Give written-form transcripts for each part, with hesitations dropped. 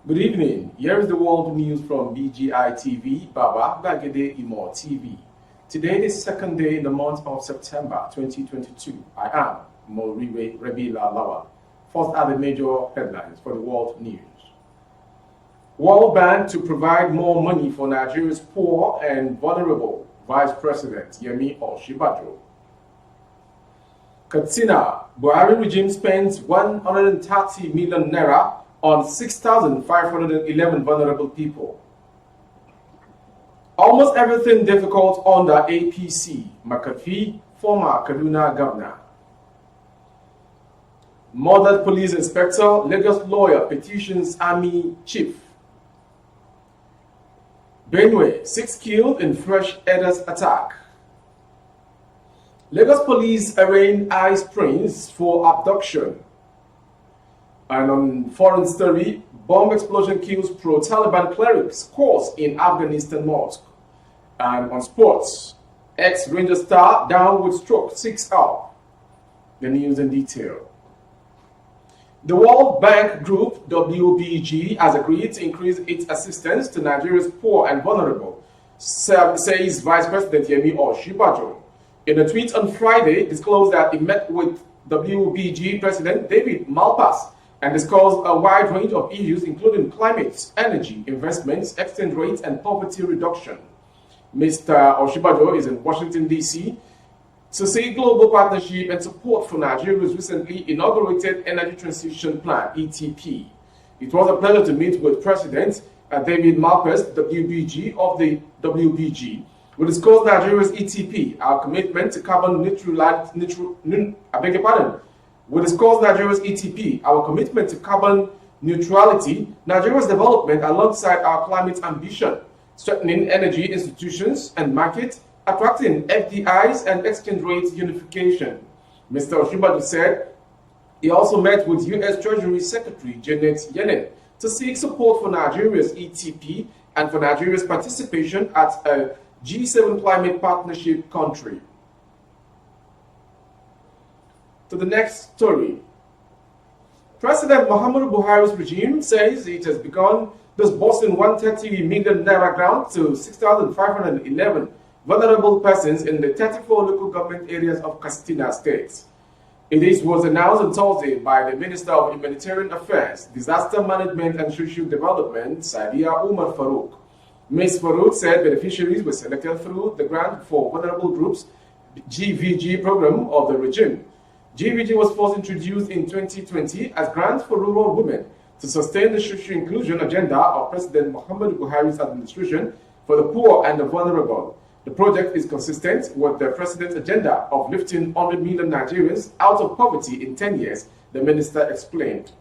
Good evening. Here is the world news from BGI TV, Baba Bagede Imo TV. Today is the second day in the month of September 2022. I am Moriwe Rebila Lawal. First are the major headlines for the world news. World Bank to provide more money for Nigeria's poor and vulnerable, Vice President Yemi Osinbajo. Katsina, Buhari regime spends 130 million naira on 6,511 vulnerable people. Almost everything difficult under APC, McAfee, former Kaduna governor. Murdered police inspector, Lagos lawyer petitions army chief. Benue, 6 killed in fresh Edas attack. Lagos police arraign ICE prince for abduction. And on foreign story, bomb explosion kills pro-Taliban clerics course in Afghanistan mosque. And on sports, ex-Ranger star down with stroke, 6 out. The news in detail. The World Bank Group, WBG, has agreed to increase its assistance to Nigeria's poor and vulnerable, says Vice President Yemi Osinbajo. In a tweet on Friday, disclosed that he met with WBG President David Malpass and discussed a wide range of issues including climate, energy, investments, exchange rates, and poverty reduction. Mr. Osinbajo is in Washington, D.C. to see global partnership and support for Nigeria's recently inaugurated Energy Transition Plan, ETP. It was a pleasure to meet with President David Malpass, WBG of the WBG. We discussed Nigeria's ETP, our commitment to carbon We discussed Nigeria's ETP, our commitment to carbon neutrality, Nigeria's development alongside our climate ambition, strengthening energy institutions and markets, attracting FDIs and exchange rate unification. Mr. Osinbajo said he also met with U.S. Treasury Secretary Janet Yellen to seek support for Nigeria's ETP and for Nigeria's participation at a G7 climate partnership country. To the next story. President Muhammadu Buhari's regime says it has begun disbursing 130 million naira grant to 6,511 vulnerable persons in the 34 local government areas of Katsina State. It was announced on Thursday by the Minister of Humanitarian Affairs, Disaster Management and Social Development, Sadiya Umar Farouk. Ms. Farouk said beneficiaries were selected through the Grant for Vulnerable Groups GVG program of the regime. GVG was first introduced in 2020 as grants for rural women to sustain the social inclusion agenda of President Muhammadu Buhari's administration for the poor and the vulnerable. The project is consistent with the President's agenda of lifting 100 million Nigerians out of poverty in 10 years, the minister explained.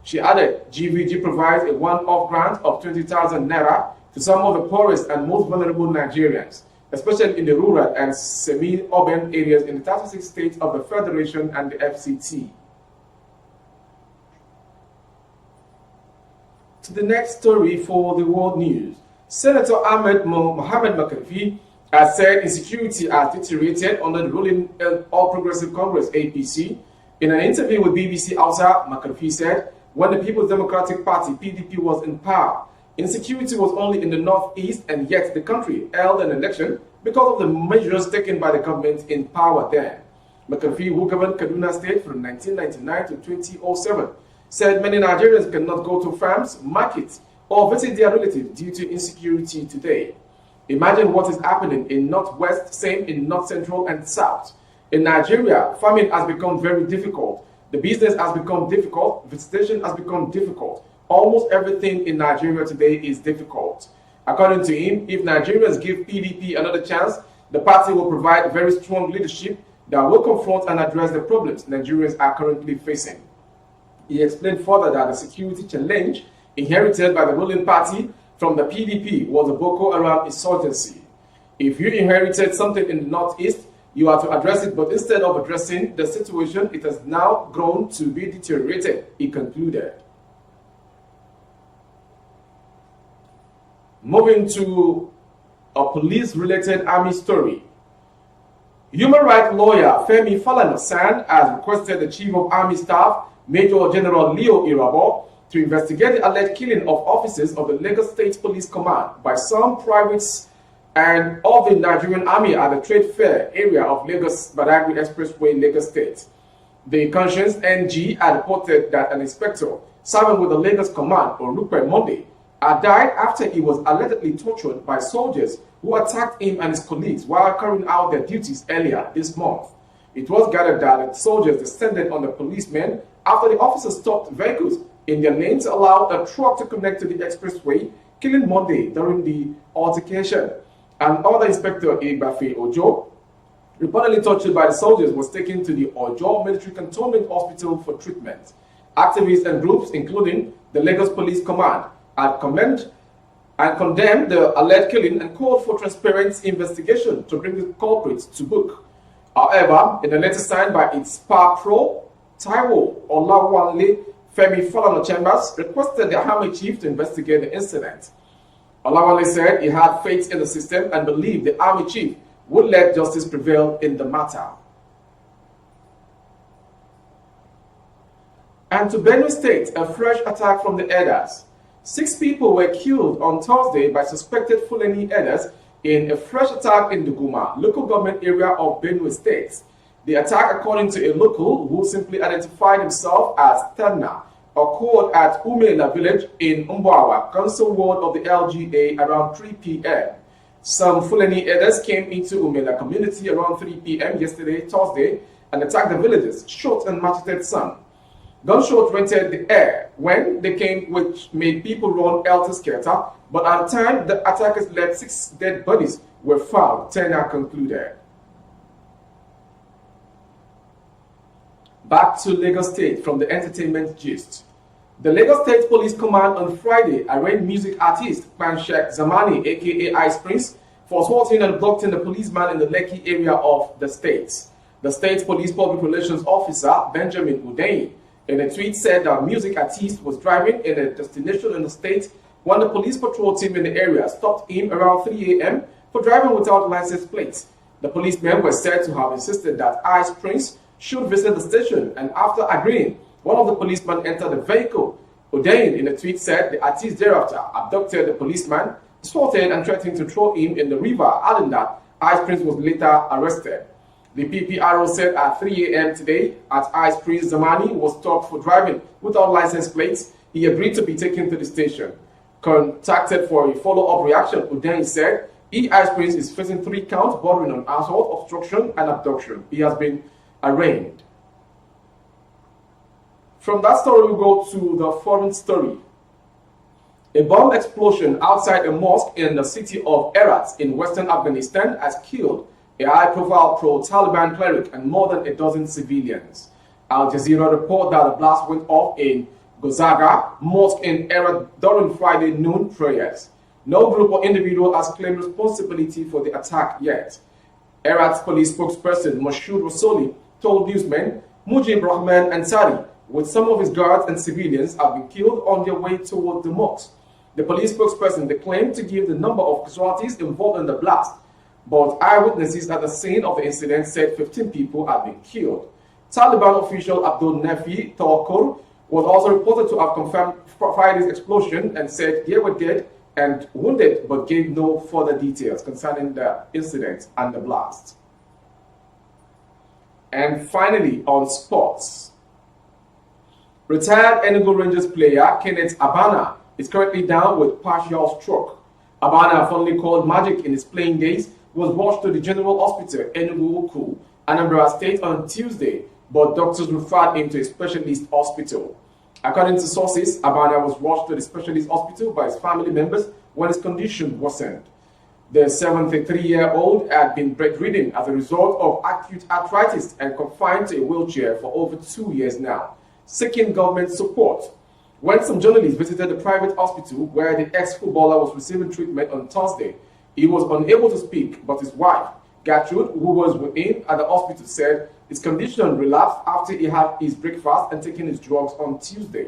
She added, GVG provides a one-off grant of 20,000 naira to some of the poorest and most vulnerable Nigerians, especially in the rural and semi-urban areas in the 36 states of the Federation and the FCT. To the next story for the world news. Senator Mohammed McAfee has said insecurity has deteriorated under the ruling All Progressive Congress APC. In an interview with BBC Hausa, McAfee said, when the People's Democratic Party PDP was in power, insecurity was only in the northeast, and yet the country held an election because of the measures taken by the government in power then. McAfee, who governed Kaduna State from 1999 to 2007, said many Nigerians cannot go to farms, markets, or visit their relatives due to insecurity today. Imagine what is happening in Northwest, same in North Central and South. In Nigeria, farming has become very difficult. The business has become difficult. Visitation has become difficult. Almost everything in Nigeria today is difficult. According to him, if Nigerians give PDP another chance, the party will provide very strong leadership that will confront and address the problems Nigerians are currently facing. He explained further that the security challenge inherited by the ruling party from the PDP was a Boko Haram insurgency. If you inherited something in the northeast, you are to address it, but instead of addressing the situation, it has now grown to be deteriorated, he concluded. Moving to a police-related army story. Human rights lawyer Femi Falana-San has requested the Chief of Army Staff, Major General Leo Irabo, to investigate the alleged killing of officers of the Lagos State Police Command by some privates and of the Nigerian Army at the Trade Fair area of Lagos-Badagry Expressway, Lagos State. The Conscience NG had reported that an inspector serving with the Lagos Command on Rupert Monday had died after he was allegedly tortured by soldiers who attacked him and his colleagues while carrying out their duties earlier this month. It was gathered that the soldiers descended on the policemen after the officers stopped vehicles in their lane to allow a truck to connect to the expressway, killing Monday during the altercation. And other Inspector Igbafe Ojo, reportedly tortured by the soldiers, was taken to the Ojo Military Cantonment Hospital for treatment. Activists and groups, including the Lagos Police Command, had condemned the alleged killing and called for transparent investigation to bring the culprits to book. However, in a letter signed by its PA Pro, Tøùgh Olawale Femi Falana Chambers requested the Army Chief to investigate the incident. Olawale said he had faith in the system and believed the Army Chief would let justice prevail in the matter. And to Benue State, a fresh attack from the herders. 6 people were killed on Thursday by suspected Fulani herders in a fresh attack in the Guma local government area of Benue State. The attack, according to a local who simply identified himself as Tøùgh, occurred at Umela village in Umbawa, council ward of the LGA around 3 p.m. Some Fulani herders came into Umela community around 3 p.m. yesterday, Thursday, and attacked the villagers, shot and macheted some. Gunshots rented the air when they came, which made people run helter-skelter, but at the time the attackers left 6 dead bodies were found, Tøùgh concluded. Back to Lagos State from the entertainment gist. The Lagos State Police Command on Friday arraigned music artist Panshek Zamani, aka Ice Prince, for assaulting and abducting the policeman in the Lekki area of the state. The state police public relations officer, Benjamin Udein, in a tweet said that music artist was driving in a destination in the state when the police patrol team in the area stopped him around 3 a.m. for driving without license plates. The policemen were said to have insisted that Ice Prince should visit the station, and after agreeing, one of the policemen entered the vehicle. Udein in a tweet said the artist thereafter abducted the policeman, assaulted and threatened to throw him in the river, adding that Ice Prince was later arrested. The PPRO said at 3 a.m. today, as Ice Prince Zamani was stopped for driving without license plates, he agreed to be taken to the station. Contacted for a follow-up reaction, Udein said Ice Prince is facing 3 counts bordering on assault, obstruction, and abduction. He has been arraigned. From that story, we go to the foreign story. A bomb explosion outside a mosque in the city of Herat in western Afghanistan has killed a high-profile pro-Taliban cleric and more than a dozen civilians. Al Jazeera report that the blast went off in Gozaga Mosque in Herat during Friday noon prayers. No group or individual has claimed responsibility for the attack yet. Herat's police spokesperson Moshood Rasoli told newsmen Mujib Rahman Ansari, with some of his guards and civilians, have been killed on their way toward the mosque. The police spokesperson declined to give the number of casualties involved in the blast, but eyewitnesses at the scene of the incident said 15 people had been killed. Taliban official Abdul Nafi Tøùgh was also reported to have confirmed Friday's explosion and said they were dead and wounded, but gave no further details concerning the incident and the blast. And finally, on sports. Retired Enugu Rangers player Kenneth Abana is currently down with partial stroke. Abana, fondly called Magic in his playing days, was rushed to the General Hospital, Enugu, Anambra State on Tuesday, but doctors referred him to a specialist hospital. According to sources, Abana was rushed to the specialist hospital by his family members when his condition worsened. The 73-year-old had been bedridden as a result of acute arthritis and confined to a wheelchair for over 2 years now, seeking government support. When some journalists visited the private hospital where the ex-footballer was receiving treatment on Thursday, he was unable to speak, but his wife, Gertrude, who was with him at the hospital, said his condition relapsed after he had his breakfast and taken his drugs on Tuesday.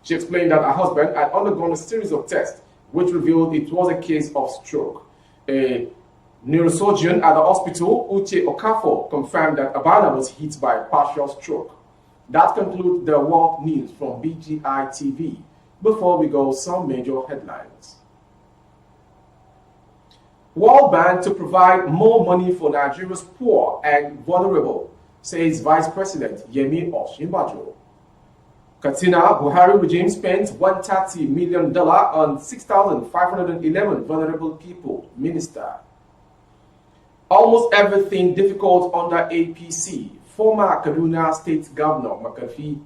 She explained that her husband had undergone a series of tests which revealed it was a case of stroke. A neurosurgeon at the hospital, Uche Okafor, confirmed that Abana was hit by partial stroke. That concludes the world news from BGI TV. Before we go, some major headlines. World Bank to provide more money for Nigeria's poor and vulnerable, says Vice President Yemi Osinbajo. Katsina, Buhari regime spent $130 million on 6,511 vulnerable people, Minister. Almost everything difficult under APC, former Kaduna State Governor McAfee.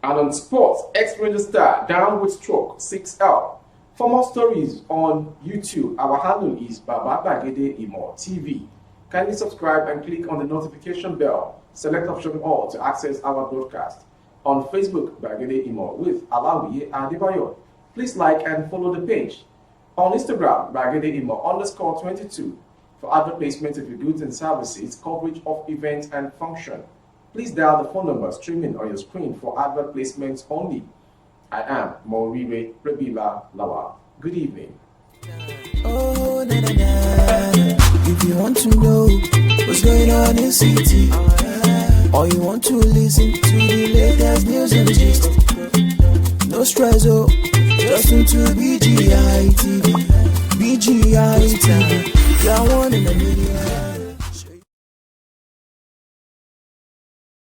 And on sports, ex-Ranger star down with stroke, 6L. For more stories on YouTube, our handle is Baba Bagede Imo TV. Kindly subscribe and click on the notification bell. Select option all to access our broadcast. On Facebook, Bagede Imo with Alawiye Adebayo. Please like and follow the page. On Instagram, Bagede Imo _22 for advertisement of your goods and services, coverage of events and function. Please dial the phone number streaming on your screen for advert placements only. I am Maurire Rebila Lawa. Good evening. Oh, na, na, na. If you want to know what's going on in city, or you want to listen to the latest news and gist, no stress, oh, just tune to BGI TV. BGI TV, you're one in a million.